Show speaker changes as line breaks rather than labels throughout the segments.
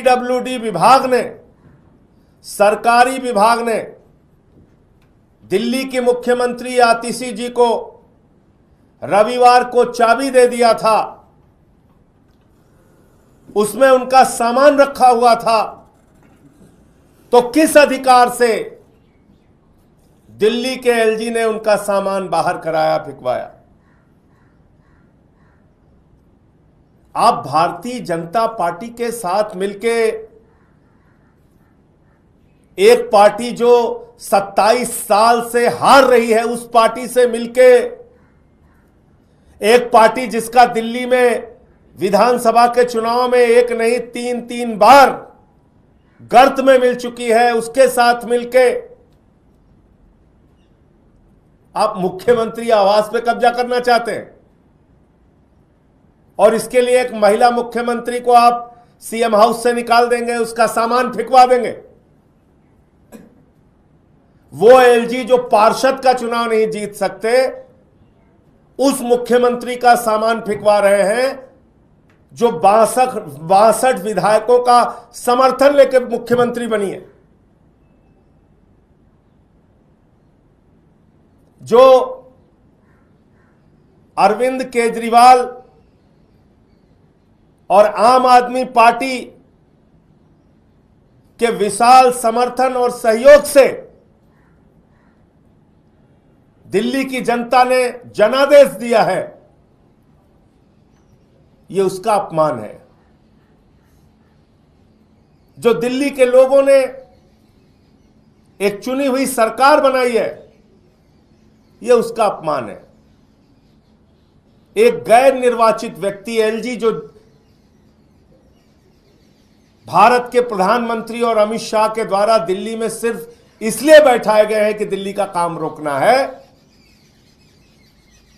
PWD विभाग ने, सरकारी विभाग ने दिल्ली के मुख्यमंत्री आतिशी जी को रविवार को चाबी दे दिया था। उसमें उनका सामान रखा हुआ था, तो किस अधिकार से दिल्ली के एलजी ने उनका सामान बाहर कराया, फिकवाया? आप भारतीय जनता पार्टी के साथ मिलके, एक पार्टी जो 27 साल से हार रही है उस पार्टी से मिलके, एक पार्टी जिसका दिल्ली में विधानसभा के चुनाव में एक नहीं 3 बार गर्त में मिल चुकी है, उसके साथ मिलके आप मुख्यमंत्री आवास पे कब्जा करना चाहते हैं, और इसके लिए एक महिला मुख्यमंत्री को आप सीएम हाउस से निकाल देंगे, उसका सामान फिकवा देंगे। वो एलजी जो पार्षद का चुनाव नहीं जीत सकते, उस मुख्यमंत्री का सामान फिकवा रहे हैं जो 62 विधायकों का समर्थन लेकर मुख्यमंत्री बनी है, जो अरविंद केजरीवाल और आम आदमी पार्टी के विशाल समर्थन और सहयोग से दिल्ली की जनता ने जनादेश दिया है, यह उसका अपमान है। जो दिल्ली के लोगों ने एक चुनी हुई सरकार बनाई है, यह उसका अपमान है। एक गैर निर्वाचित व्यक्ति एलजी जो भारत के प्रधानमंत्री और अमित शाह के द्वारा दिल्ली में सिर्फ इसलिए बैठाए गए हैं कि दिल्ली का काम रोकना है,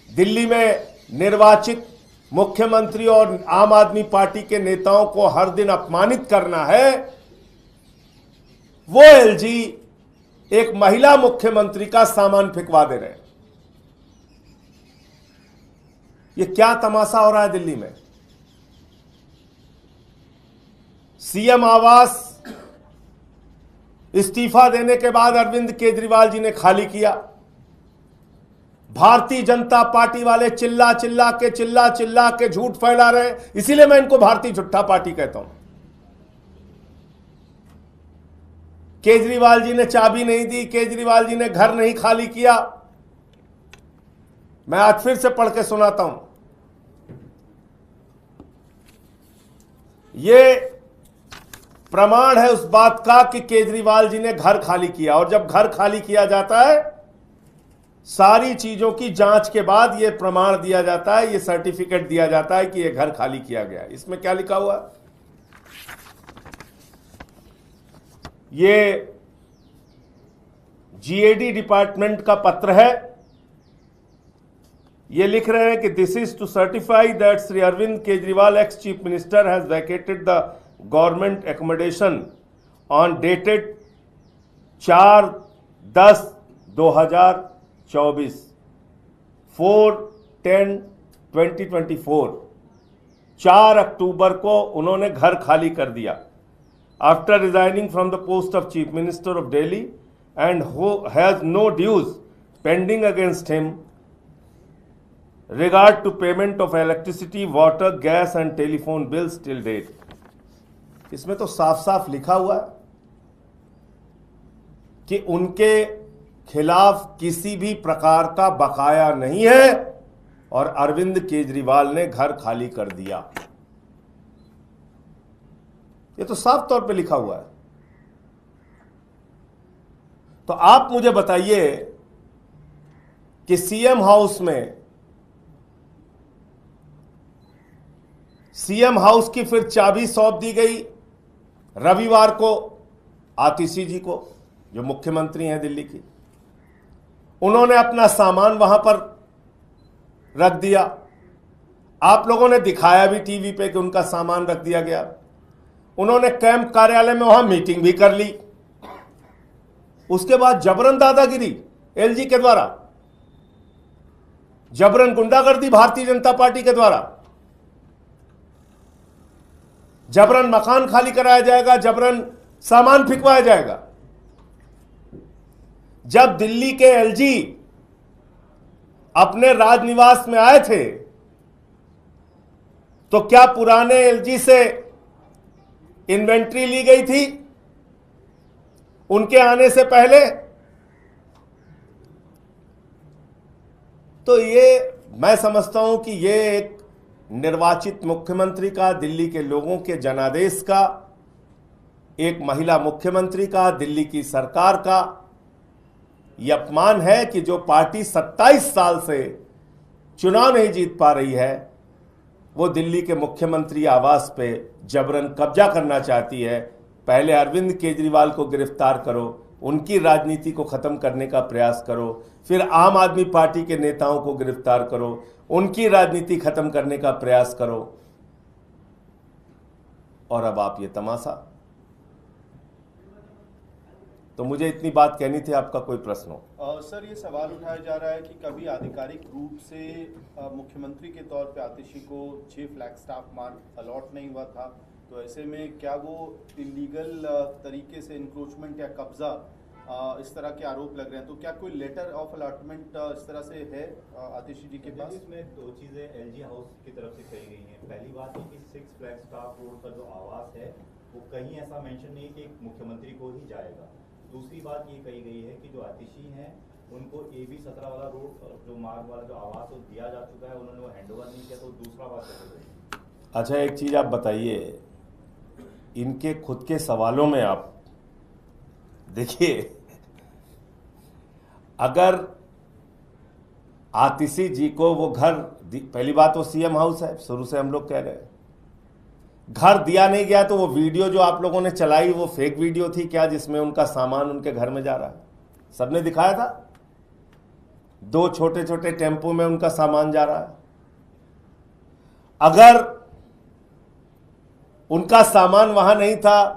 दिल्ली में निर्वाचित मुख्यमंत्री और आम आदमी पार्टी के नेताओं को हर दिन अपमानित करना है, वो एलजी एक महिला मुख्यमंत्री का सामान फिकवा दे रहे हैं। ये क्या तमाशा हो रहा है दिल्ली में? सीएम आवास इस्तीफा देने के बाद अरविंद केजरीवाल जी ने खाली किया। भारतीय जनता पार्टी वाले चिल्ला चिल्ला के झूठ फैला रहे हैं, इसीलिए मैं इनको भारतीय झूठा पार्टी कहता हूं। केजरीवाल जी ने चाबी नहीं दी, केजरीवाल जी ने घर नहीं खाली किया। मैं आज फिर से पढ़ के सुनाता हूं। यह प्रमाण है उस बात का कि केजरीवाल जी ने घर खाली किया, और जब घर खाली किया जाता है, सारी चीजों की जांच के बाद यह प्रमाण दिया जाता है, यह सर्टिफिकेट दिया जाता है कि यह घर खाली किया गया। इसमें क्या लिखा हुआ? यह जीएडी डिपार्टमेंट का पत्र है। यह लिख रहे हैं कि this is to certify that Shri Arvind Kejriwal ex chief minister has vacated the government accommodation on dated 4/10/2024 4/10/2024 4 अक्टूबर को उन्होंने घर खाली कर दिया। After resigning from the post of chief minister of Delhi and has no dues pending against him regard to payment of electricity, water, gas and telephone bills till date। इसमें तो साफ साफ लिखा हुआ है कि उनके खिलाफ किसी भी प्रकार का बकाया नहीं है, और अरविंद केजरीवाल ने घर खाली कर दिया। ये तो साफ तौर पे लिखा हुआ है। तो आप मुझे बताइए कि सीएम हाउस की फिर चाबी सौंप दी गई रविवार को आतिशी जी को, जो मुख्यमंत्री हैं दिल्ली की। उन्होंने अपना सामान वहां पर रख दिया। आप लोगों ने दिखाया भी टीवी पे कि उनका सामान रख दिया गया। उन्होंने कैंप कार्यालय में वहां मीटिंग भी कर ली। उसके बाद जबरन दादागिरी एलजी के द्वारा, जबरन गुंडागर्दी भारतीय जनता पार्टी के द्वारा। जबरन मकान खाली कराया जाएगा, जबरन सामान फेंकवाया जाएगा। जब दिल्ली के एलजी अपने राजनिवास में आए थे तो क्या पुराने एलजी से इन्वेंट्री ली गई थी उनके आने से पहले? तो ये मैं समझता हूं कि ये एक निर्वाचित मुख्यमंत्री का, दिल्ली के लोगों के जनादेश का, एक महिला मुख्यमंत्री का, दिल्ली की सरकार का यह अपमान है कि जो पार्टी 27 साल से चुनाव नहीं जीत पा रही है वो दिल्ली के मुख्यमंत्री आवास पे जबरन कब्जा करना चाहती है। पहले अरविंद केजरीवाल को गिरफ्तार करो, उनकी राजनीति को खत्म करने का प्रयास करो, फिर आम आदमी पार्टी के नेताओं को गिरफ्तार करो, उनकी राजनीति खत्म करने का प्रयास करो, और अब आप ये तमाशा। तो मुझे इतनी बात कहनी थी, आपका कोई प्रश्न हो?
सर, ये सवाल उठाया जा रहा है कि कभी आधिकारिक रूप से मुख्यमंत्री के तौर पे आतिशी को chief flag staff mark allot नहीं हुआ था, तो ऐसे में क्या वो इलीगल तरीके से इंक्रोचमेंट या कब्जा, इस तरह के आरोप लग रहे हैं, तो क्या कोई लेटर ऑफ अलॉटमेंट इस तरह से है आतिशी जी के पास?
इसमें दो चीजें एलजी हाउस की तरफ से कही गई हैं। पहली बात है कि 6 फ्लैग स्टाफ रोड का जो आवास है वो कहीं ऐसा मेंशन नहीं कि मुख्यमंत्री को ही जाएगा। दूसरी बात ये कही गई है कि जो आतिशी हैं उनको AB 17 वाला रोड जो मार्ग वाला जो आवास वो दिया जा चुका है, उन्होंने वो हैंडओवर नहीं किया, तो दूसरा बात।
अच्छा, एक चीज आप बताइए, इनके खुद के सवालों में आप देखिए, अगर आतिशी जी को वो घर, पहली बात वो सीएम हाउस है, शुरू से हम लोग कह रहे हैं, घर दिया नहीं गया, तो वो वीडियो जो आप लोगों ने चलाई वो फेक वीडियो थी क्या, जिसमें उनका सामान उनके घर में जा रहा है? सबने दिखाया था, 2 छोटे छोटे टेम्पो में उनका सामान जा रहा है। अगर उनका सामान वहां नहीं था,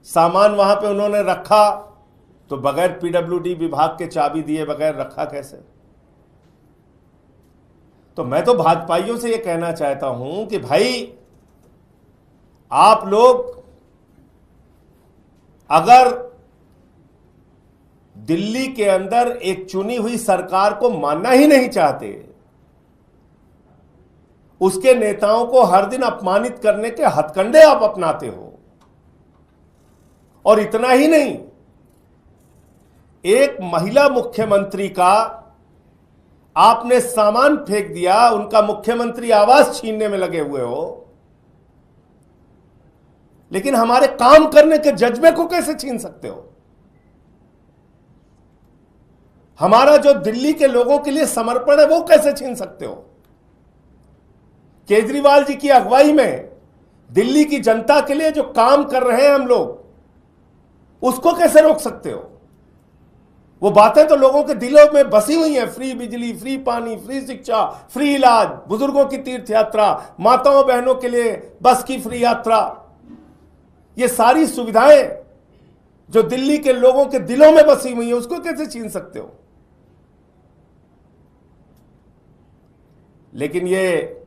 सामान वहां पे उन्होंने रखा, तो बगैर पीडब्ल्यूडी विभाग के चाबी दिए बगैर रखा कैसे? तो मैं तो भाजपाइयों से यह कहना चाहता हूं कि भाई, आप लोग अगर दिल्ली के अंदर एक चुनी हुई सरकार को मानना ही नहीं चाहते, उसके नेताओं को हर दिन अपमानित करने के हथकंडे आप अपनाते हो, और इतना ही नहीं, एक महिला मुख्यमंत्री का आपने सामान फेंक दिया, उनका मुख्यमंत्री आवास छीनने में लगे हुए हो, लेकिन हमारे काम करने के जज्बे को कैसे छीन सकते हो? हमारा जो दिल्ली के लोगों के लिए समर्पण है वो कैसे छीन सकते हो? केजरीवाल जी की अगुवाई में दिल्ली की जनता के लिए जो काम कर रहे हैं हम लोग, उसको कैसे रोक सकते हो? वो बातें तो लोगों के दिलों में बसी हुई हैं, फ्री बिजली, फ्री पानी, फ्री शिक्षा, फ्री इलाज, बुजुर्गों की तीर्थ यात्रा, माताओं बहनों के लिए बस की फ्री यात्रा, ये सारी सुविधाएं जो दिल्ली के लोगों के दिलों में बसी हुई है, उसको कैसे छीन सकते हो? लेकिन ये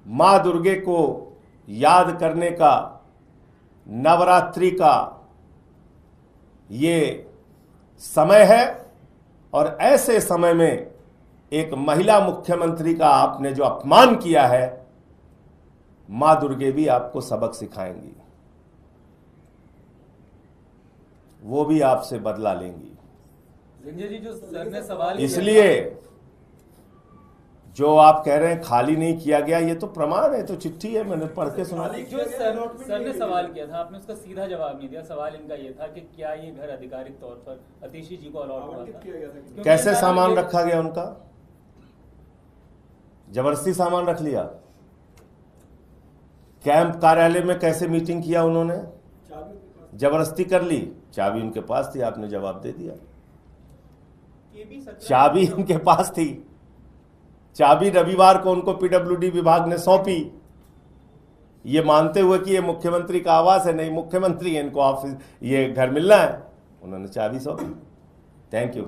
मां दुर्गे को याद करने का, नवरात्रि का ये समय है, और ऐसे समय में एक महिला मुख्यमंत्री का आपने जो अपमान किया है, मां दुर्गे भी आपको सबक सिखाएंगी, वो भी आपसे बदला लेंगी।
संजय जी, जो सर ने सवाल
इसलिए जो आप कह रहे हैं खाली नहीं किया गया, ये तो प्रमाण है, तो चिट्ठी है, मैंने पढ़ के सुना।
जो सर ने सवाल किया था, आपने उसका सीधा जवाब नहीं दिया। सवाल इनका ये था कि क्या ये घर आधिकारिक तौर पर आतिशी जी को अलॉट हुआ था?
कैसे सामान रखा गया उनका? जबरदस्ती सामान रख लिया? कैंप कार्यालय में कैसे मीटिंग किया उन्होंने? जबरदस्ती कर ली? चाबी उनके पास थी, आपने जवाब दे दिया। चाबी उनके पास थी, चाबी रविवार को उनको पीडब्ल्यूडी विभाग ने सौंपी, ये मानते हुए कि ये मुख्यमंत्री का आवास है, नहीं मुख्यमंत्री है, इनको ऑफिस ये घर मिलना है, उन्होंने चाबी सौंपी। Thank you.